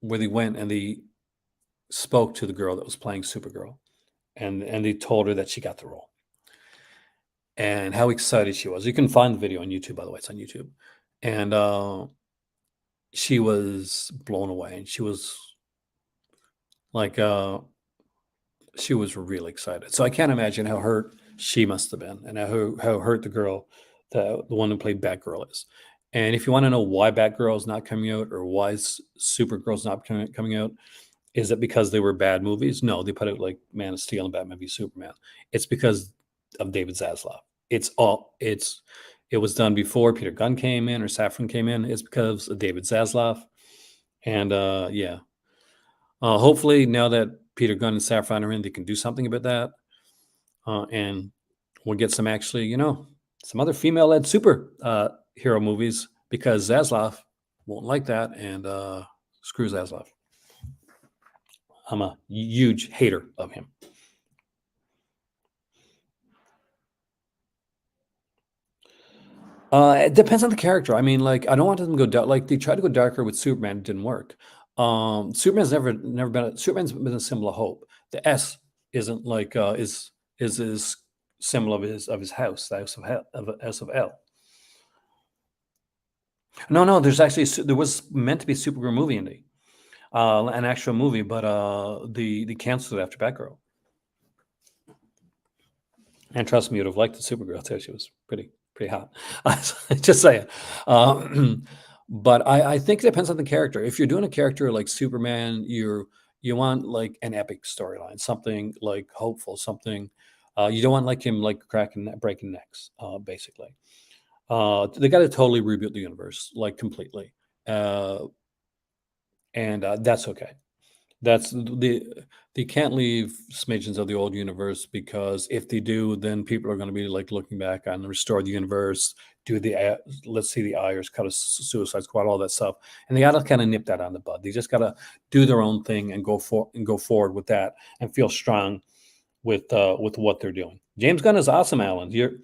where they went and they spoke to the girl that was playing Supergirl, and they told her that she got the role and how excited she was. You can find the video on YouTube, by the way. It's on YouTube, and she was blown away, and she was like, she was really excited. So I can't imagine how hurt she must have been, and how hurt the girl, the one who played Batgirl, is. And if you want to know why Batgirl is not coming out, or why Supergirl's not coming out, is it because they were bad movies? No, they put out like Man of Steel and Batman v Superman. It's because of David Zaslav. It was done before Peter Gunn came in or Safran came in. It's because of David Zaslav. And yeah. Hopefully now that Peter Gunn and Safran are in, they can do something about that, and we'll get some actually, some other female-led super hero movies because Zaslav won't like that, and screw Zaslav. I'm a huge hater of him. It depends on the character. I mean, like, I don't want them to go dark. Like, they tried to go darker with Superman, it didn't work. Superman's been a symbol of hope. The S isn't like is symbol of his house, the house of hell, house of L. No, there's actually there was meant to be a Supergirl movie in an actual movie, but they canceled it after Batgirl. And trust me, you'd have liked the Supergirl too. She was pretty hot. Just saying. But I think it depends on the character. If you're doing a character like Superman, you want like an epic storyline, something like hopeful, something you don't want like him like breaking necks, basically. They got to totally reboot the universe, like completely, and that's okay. That's they can't leave smidgens of the old universe because if they do, then people are going to be like looking back on restore the universe, do the let's see the Ayers, cut a Suicide Squad, all that stuff, and they got to kind of nip that on the bud. They just got to do their own thing and go forward with that and feel strong with what they're doing. James Gunn is awesome, Alan. You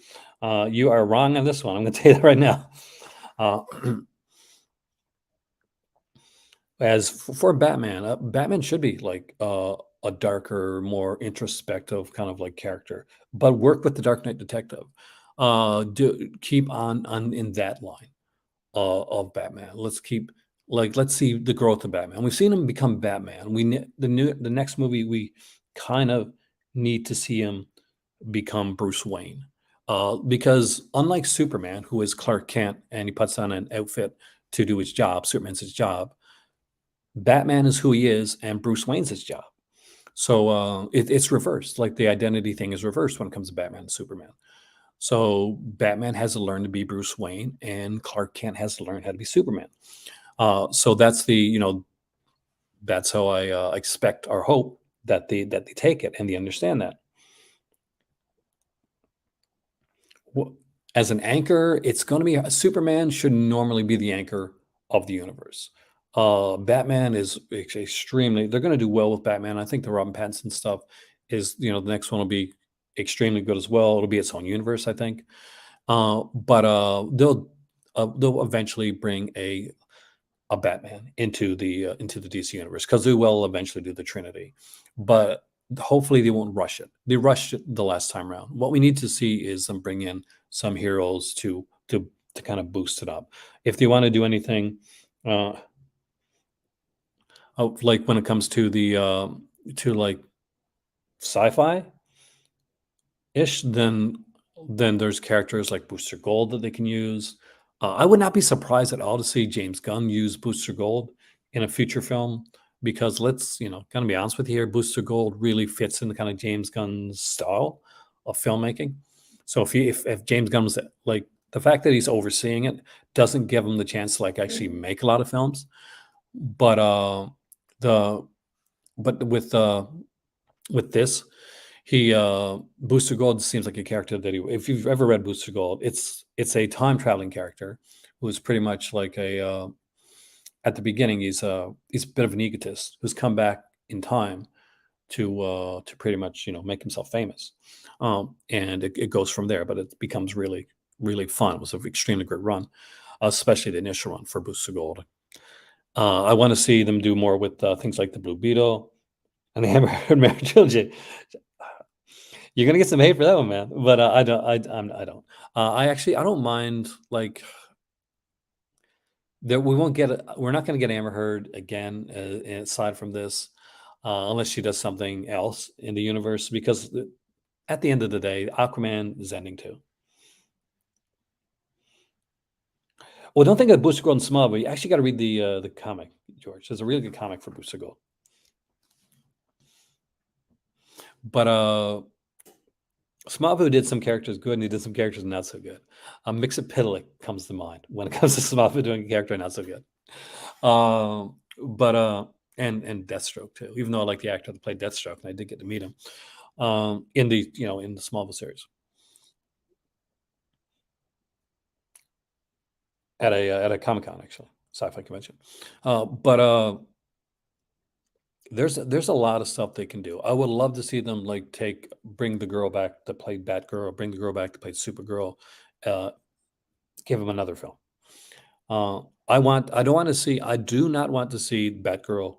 are wrong on this one. I'm going to tell you that right now. As for Batman, Batman should be like a darker, more introspective kind of like character, but work with the Dark Knight Detective. Do keep on in that line of Batman. Let's see the growth of Batman. We've seen him become Batman. The next movie we kind of need to see him become Bruce Wayne. Because unlike Superman, who is Clark Kent and he puts on an outfit to do his job, Superman's his job. Batman is who he is, and Bruce Wayne's his job. So it's reversed. Like the identity thing is reversed when it comes to Batman and Superman. So Batman has to learn to be Bruce Wayne, and Clark Kent has to learn how to be Superman. So that's that's how I expect or hope that they take it and they understand that. As an anchor, it's going to be Superman should normally be the anchor of the universe. Batman is extremely. They're going to do well with Batman. I think the Robin Pattinson stuff is, the next one will be extremely good as well. It'll be its own universe, I think. But they'll eventually bring a Batman into the DC universe because they will eventually do the Trinity. But hopefully they won't rush it. They rushed it the last time around. What we need to see is them bring in some heroes to kind of boost it up. If they want to do anything. Like when it comes to the to like sci-fi ish, then there's characters like Booster Gold that they can use. I would not be surprised at all to see James Gunn use Booster Gold in a future film because let's kind of be honest with you here, Booster Gold really fits in the kind of James Gunn's style of filmmaking. So if James Gunn was like the fact that he's overseeing it doesn't give him the chance to like actually make a lot of films, but with this, he Booster Gold seems like a character that if you've ever read Booster Gold, it's a time traveling character who's pretty much like a at the beginning he's a bit of an egotist who's come back in time to pretty much make himself famous, and it goes from there. But it becomes really fun. It was an extremely great run, especially the initial run for Booster Gold. I want to see them do more with things like the Blue Beetle and the Hammerhead Mary Trilogy. You're gonna get some hate for that one, man. But I don't. I don't. I don't mind like that. We won't get. We're not going to get Amber Heard again. Aside from this, unless she does something else in the universe, because at the end of the day, Aquaman is ending too. Well, don't think of Booster Gold and Small, but you actually got to read the comic, George. There's a really good comic for Booster Gold. But Smallville did some characters good, and he did some characters not so good. Mixapitalik comes to mind when it comes to Smallville doing a character not so good. But and Deathstroke too. Even though I like the actor that played Deathstroke, and I did get to meet him in the Smallville series at a Comic Con, actually, sci-fi convention. But there's a lot of stuff they can do. I would love to see them like take bring the girl back to play Batgirl, bring the girl back to play Supergirl, uh, give them another film. I do not want to see Batgirl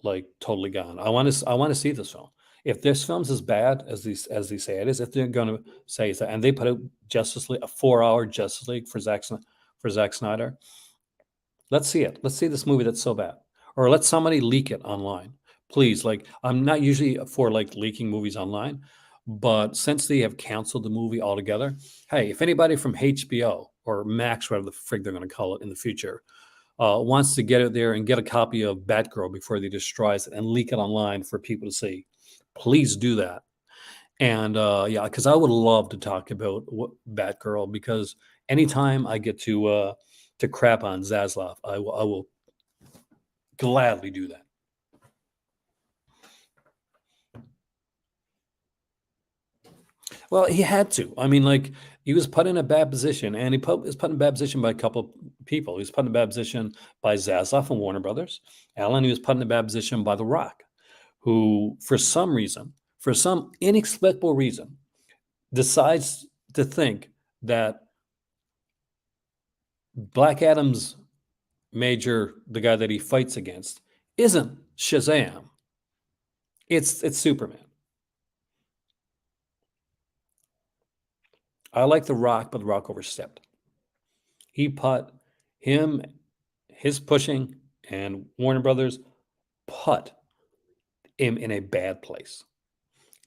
like totally gone. I want to see this film. If this film's as bad as they say it is, if they're going to say it's that, and they put out Justice League, a 4 hour Justice League for Zack Snyder, let's see it. Let's see this movie that's so bad, or let somebody leak it online, please. Like, I'm not usually for like leaking movies online, but since they have canceled the movie altogether, hey, if anybody from HBO or Max, whatever the frig they're going to call it in the future, wants to get it there and get a copy of Batgirl before they destroy it and leak it online for people to see, please do that. And yeah, because I would love to talk about Batgirl, because anytime I get to crap on Zaslav, I will gladly do that. Well, he had to. I mean, like, he was put in a bad position, and was put in a bad position by a couple people. He was put in a bad position by Zaslav and Warner Brothers. Alan, he was put in a bad position by The Rock, who, for some reason, for some inexplicable reason, decides to think that Black Adam's major, the guy that he fights against, isn't Shazam. It's Superman. I like The Rock, but The Rock overstepped. He put him, his pushing, and Warner Brothers put him in a bad place.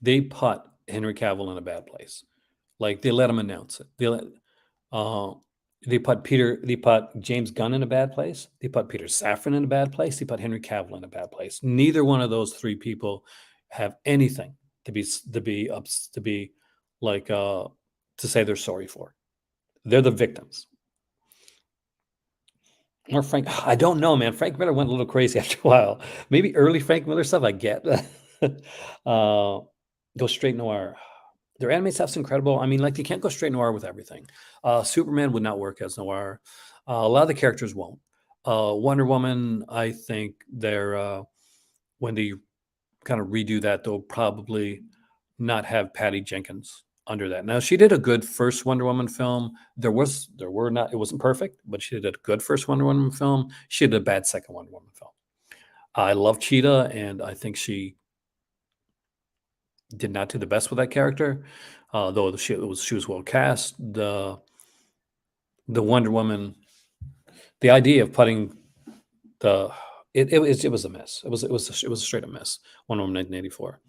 They put Henry Cavill in a bad place. Like, they let him announce it. Uh, they put James Gunn in a bad place. They put Peter Safran in a bad place. They put Henry Cavill in a bad place. Neither one of those three people have anything to be like to say they're sorry for. They're the victims. Or Frank, I don't know, man. Frank Miller went a little crazy after a while. Maybe early Frank Miller stuff I get. Go straight noir. Their anime stuff's incredible. I mean, like, you can't go straight noir with everything. Superman would not work as noir. A lot of the characters won't. Wonder Woman, I think when they kind of redo that, they'll probably not have Patty Jenkins under that. Now, she did a good first Wonder Woman film. It wasn't perfect, but she did a good first Wonder Woman film. She did a bad second Wonder Woman film. I love Cheetah, and I think she did not do the best with that character, though she was well cast. The Wonder Woman, the idea of putting it was a mess. It was a straight up mess. Wonder Woman 1984.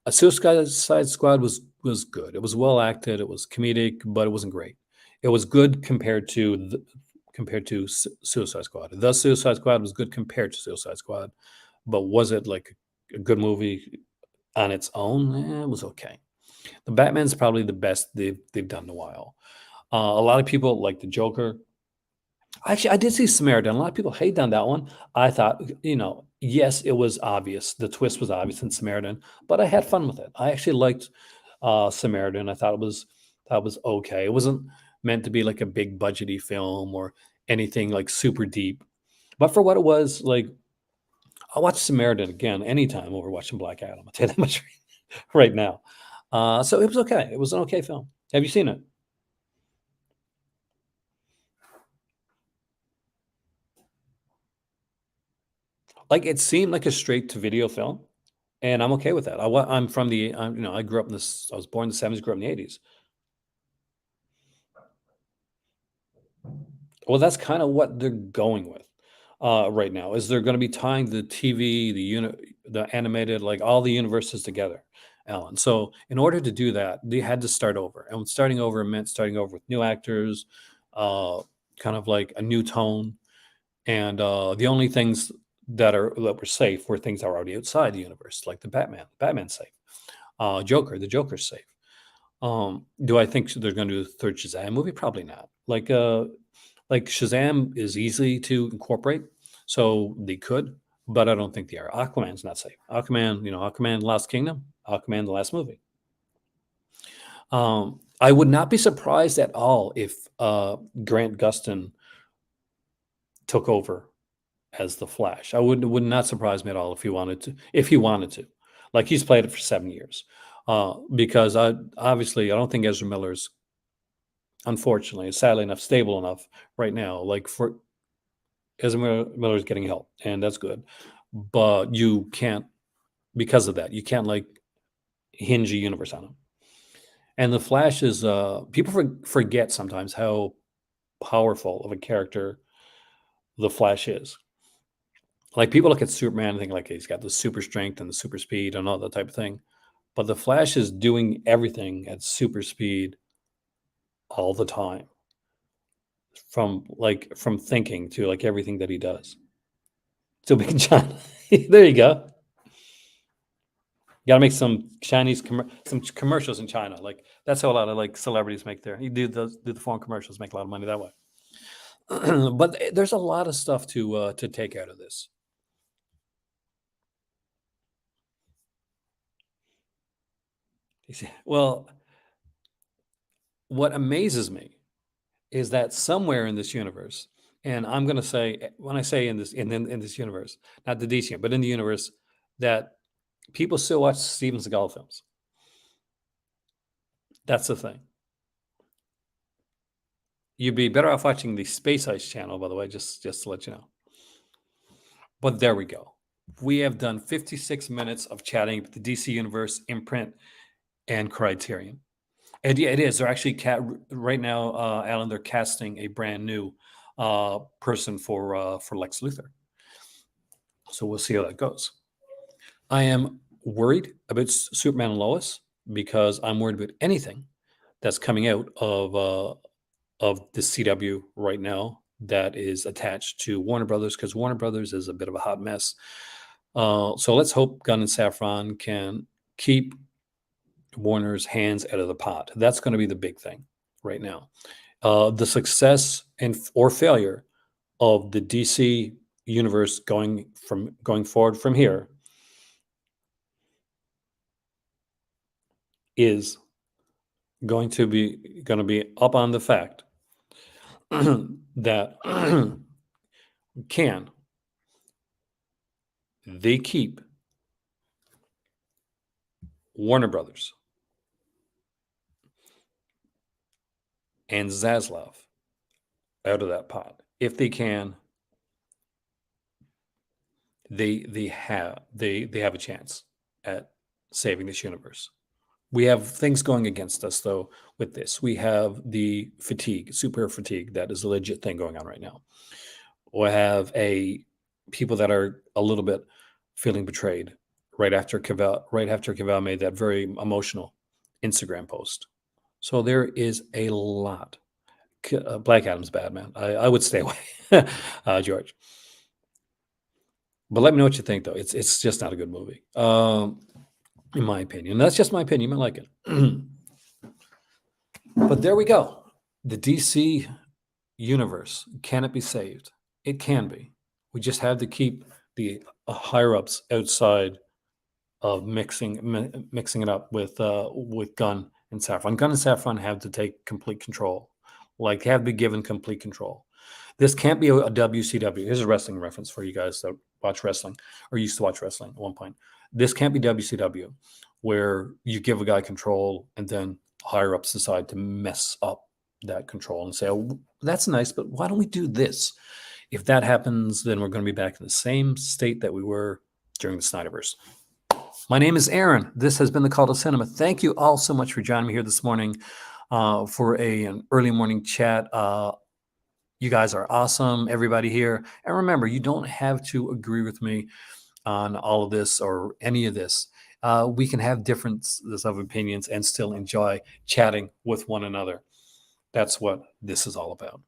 A Suicide Squad was good. It was well acted. It was comedic, but it wasn't great. It was good compared to Suicide Squad. The Suicide Squad was good compared to Suicide Squad, but was it like a good movie on its own? It was okay. The Batman's probably the best they've done in a while. A lot of people like the Joker. Actually, I did see Samaritan. A lot of people hate on that one. I thought, yes, it was obvious. The twist was obvious in Samaritan, but I had fun with it. I actually liked Samaritan. I thought it was okay. It wasn't meant to be like a big budgety film or anything like super deep. But for what it was, like, I'll watch Samaritan again anytime over watching Black Adam. I'll tell you that much right now. So it was okay. It was an okay film. Have you seen it? Like, it seemed like a straight to video film, and I'm okay with that. I'm from I grew up in this. I was born in the '70s, grew up in the '80s. Well, that's kind of what they're going with right now. Is they're going to be tying the TV, the animated, like all the universes together, Alan. So in order to do that, they had to start over, and starting over meant starting over with new actors, uh, kind of like a new tone, and the only things that were safe were things that were already outside the universe, like the Batman. Batman's safe. The Joker's safe. Do I think they're going to do a third Shazam movie? Probably not. Like Shazam is easy to incorporate, so they could. but I don't think they are. Aquaman's not safe. Aquaman, Aquaman Lost Kingdom, Aquaman the last movie. I would not be surprised at all if Grant Gustin took over as the Flash. I would not surprise me at all if he wanted to. If he wanted to, like he's played it for 7 years, because obviously I don't think Ezra Miller's, unfortunately, sadly enough, stable enough right now. Like for Ezra Miller's getting help, and that's good, but you can't, because of that, you can't like hinge a universe on him. And the Flash is people forget sometimes how powerful of a character the Flash is. Like people look at Superman and think like he's got the super strength and the super speed and all that type of thing. But the Flash is doing everything at super speed all the time. From thinking to like everything that he does. Still big in China. There you go. You got to make some some commercials in China. Like that's how a lot of like celebrities make their. You do the foreign commercials, make a lot of money that way. But there's a lot of stuff to take out of this. Well, what amazes me is that somewhere in this universe, and I'm going to say when I say in this universe, not the DC, but in the universe, that people still watch Steven Seagal films. That's the thing. You'd be better off watching the Space Ice channel, by the way, just to let you know. But there we go. We have done 56 minutes of chatting about the DC Universe, Imprint, and Criterion. And yeah, it is. They're actually right now, Alan. They're casting a brand new person for Lex Luthor. So we'll see how that goes. I am worried about Superman and Lois because I'm worried about anything that's coming out of the CW right now that is attached to Warner Brothers, because Warner Brothers is a bit of a hot mess. So let's hope Gunn and Safran can keep Warner's hands out of the pot. That's going to be the big thing right now. The success or failure of the DC universe going forward from here is going to be up on the fact that can they keep Warner Brothers and Zaslav out of that pot. If they can, they have a chance at saving this universe. We have things going against us, though, with this. We have the super fatigue, that is a legit thing going on right now. We have people that are a little bit feeling betrayed right after Cavill made that very emotional Instagram post. So there is a lot. Black Adam's bad, man. I would stay away, George. But let me know what you think, though. It's just not a good movie. In my opinion. That's just my opinion. You might like it. But there we go. The DC universe. Can it be saved? It can be. We just have to keep the higher-ups outside of mixing it up with Gunn and Safran. Gunn and Safran have to take complete control. Like, have to be given complete control. This can't be a WCW. Here's a wrestling reference for you guys that watch wrestling or used to watch wrestling at one point. This can't be WCW, where you give a guy control and then higher ups decide to mess up that control and say, oh, that's nice, but why don't we do this? If that happens, then we're going to be back in the same state that we were during the Snyderverse. My name is Aaron. This has been the Call to Cinema. Thank you all so much for joining me here this morning for an early morning chat. You guys are awesome, everybody here. And remember, you don't have to agree with me on all of this or any of this. We can have differences of opinions and still enjoy chatting with one another. That's what this is all about.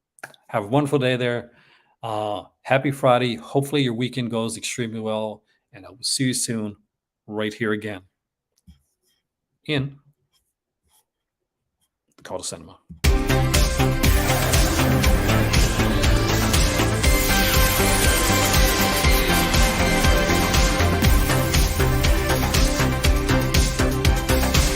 Have a wonderful day there. Happy Friday. Hopefully your weekend goes extremely well. And I will see you soon right here again in the Call to Cinema.